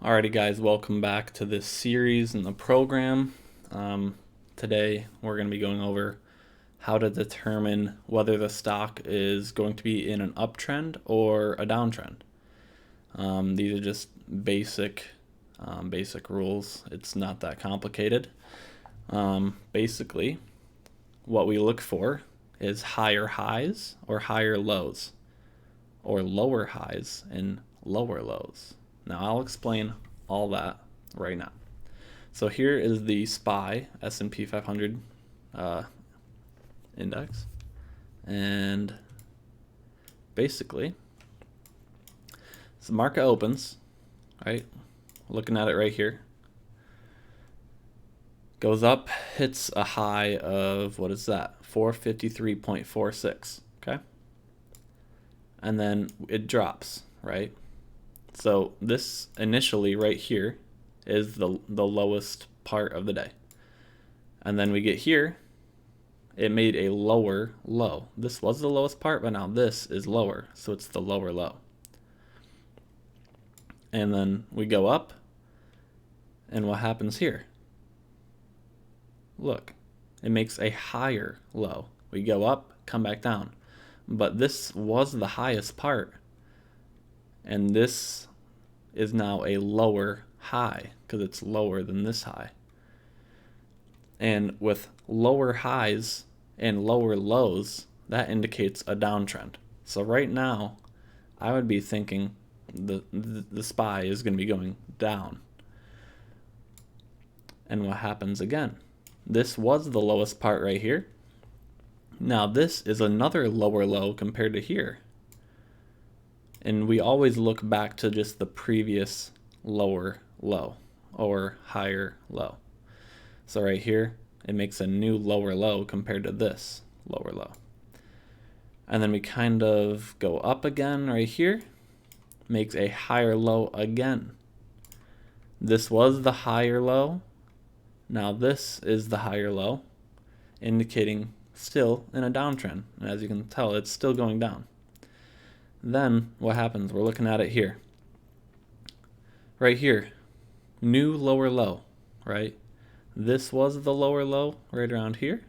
Alrighty guys, welcome back to this series in the program. Today we're going to be going over how to determine whether the stock is going to be in an uptrend or a downtrend. These are just basic rules. It's not that complicated. Basically, what we look for is higher highs or higher lows, or lower highs and lower lows. Now I'll explain all that right now. So here is the SPY S&P 500 index, and basically, so the market opens, right? Looking at it right here, goes up, hits a high of, what is that? 453.46, okay? And then it drops, right? So this initially right here is the lowest part of the day. And then we get here, it made a lower low. This was the lowest part, but now this is lower, so it's the lower low. And then we go up, and what happens here? Look, it makes a higher low. We go up, come back down. But this was the highest part, and this is now a lower high because it's lower than this high. And with lower highs and lower lows, that indicates a downtrend. So right now, I would be thinking the SPY is going to be going down. And what happens again? This was the lowest part right here. Now this is another lower low compared to here. And we always look back to just the previous lower low or higher low. So right here, it makes a new lower low compared to this lower low. And then we kind of go up again right here, makes a higher low again. This was the higher low. Now this is the higher low, indicating still in a downtrend. And as you can tell, it's still going down. Then what happens? We're looking at it here. Right here, new lower low, right? This was the lower low right around here.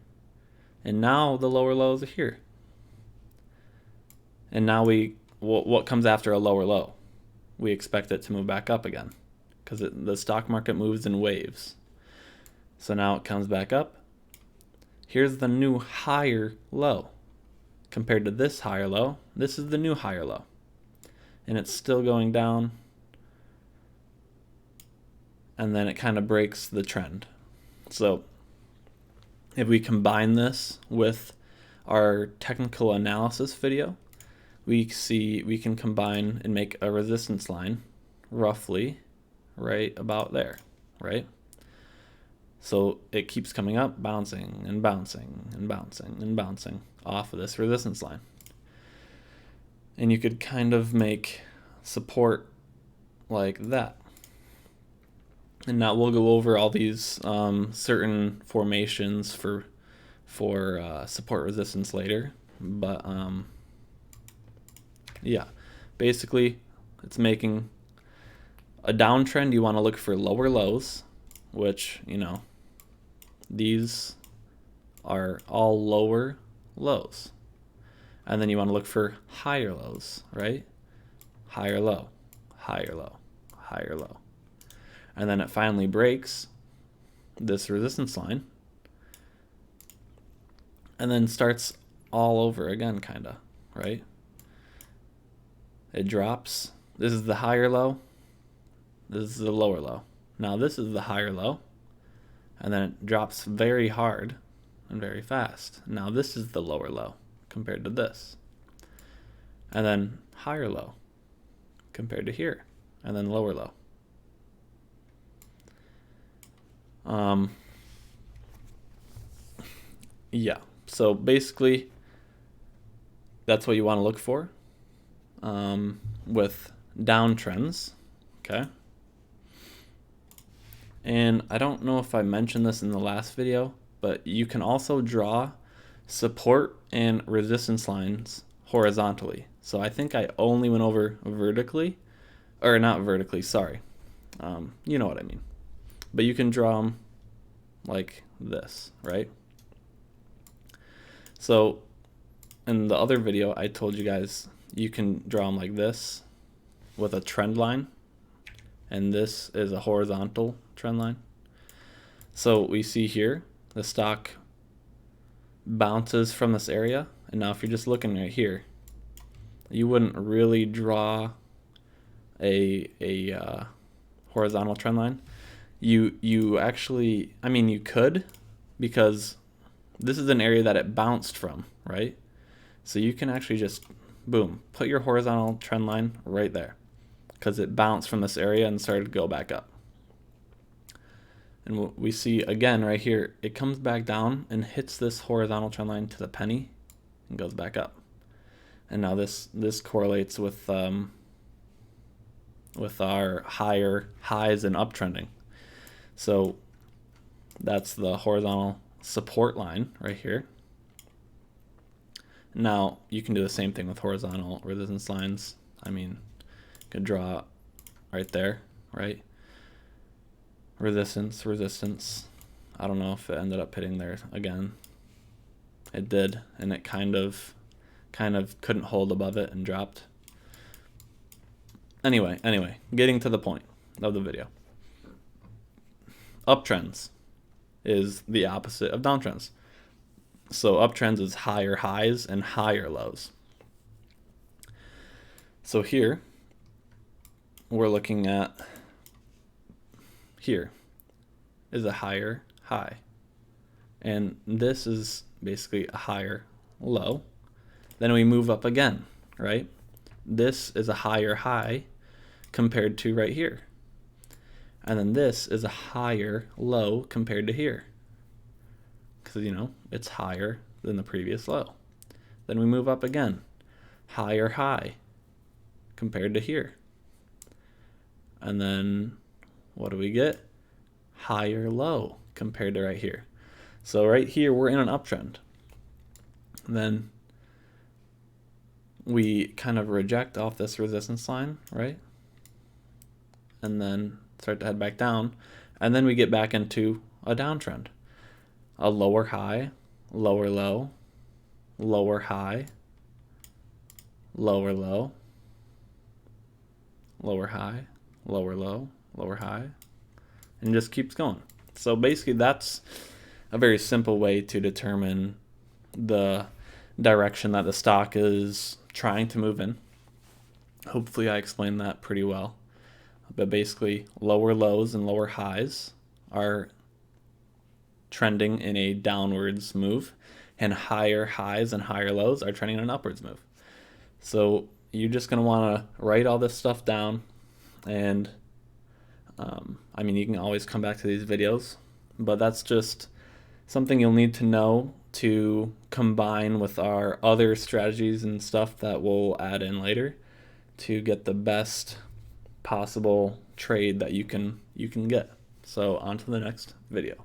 And now the lower low is here. And now what comes after a lower low? We expect it to move back up again because the stock market moves in waves. So now it comes back up. Here's the new higher low. Compared to this higher low, this is the new higher low. And it's still going down. And then it kind of breaks the trend. So if we combine this with our technical analysis video, we can combine and make a resistance line roughly right about there, right? So it keeps coming up, bouncing and bouncing and bouncing and bouncing off of this resistance line. And you could kind of make support like that. And now we'll go over all these certain formations for support resistance later. But yeah, basically it's making a downtrend. You want to look for lower lows, which, you know, these are all lower lows. And then you want to look for higher lows, right? Higher low, higher low, higher low. And then it finally breaks this resistance line and then starts all over again, kind of, right? It drops. This is the higher low. This is the lower low. Now this is the higher low. And then it drops very hard and very fast. Now this is the lower low compared to this. And then higher low compared to here. And then lower low. Yeah, so basically that's what you want to look for with downtrends, okay? And I don't know if I mentioned this in the last video, but you can also draw support and resistance lines horizontally. So I think I only went over vertically, or not vertically, sorry. You know what I mean. But you can draw them like this, right? So in the other video, I told you guys you can draw them like this with a trend line, and this is a horizontal trend line. So we see here the stock bounces from this area, and now if you're just looking right here, you wouldn't really draw a horizontal trend line. You actually, I mean, you could, because this is an area that it bounced from, right? So you can actually just, boom, put your horizontal trend line right there, because it bounced from this area and started to go back up. And what we see again right here, it comes back down and hits this horizontal trend line to the penny and goes back up. And now this correlates with our higher highs and uptrending. So that's the horizontal support line right here. Now you can do the same thing with horizontal resistance lines. I mean, you could draw right there, right? Resistance, resistance. I don't know if it ended up hitting there again. It did, and it kind of couldn't hold above it and dropped. Anyway, getting to the point of the video. Uptrends is the opposite of downtrends. So uptrends is higher highs and higher lows. So here we're looking at, here is a higher high, and this is basically a higher low. Then we move up again, right? This is a higher high compared to right here, and then this is a higher low compared to here, because, you know, it's higher than the previous low. Then we move up again, higher high compared to here, and then what do we get? Higher low compared to right here. So right here we're in an uptrend. Then we kind of reject off this resistance line, right? And then start to head back down, and then we get back into a downtrend. A lower high, lower low, lower high, lower low, lower high, lower low, lower high, and it just keeps going. So basically that's a very simple way to determine the direction that the stock is trying to move in. Hopefully I explained that pretty well. But basically lower lows and lower highs are trending in a downwards move, and higher highs and higher lows are trending in an upwards move. So you're just going to want to write all this stuff down, and I mean, you can always come back to these videos, but that's just something you'll need to know to combine with our other strategies and stuff that we'll add in later to get the best possible trade that you can get. So on to the next video.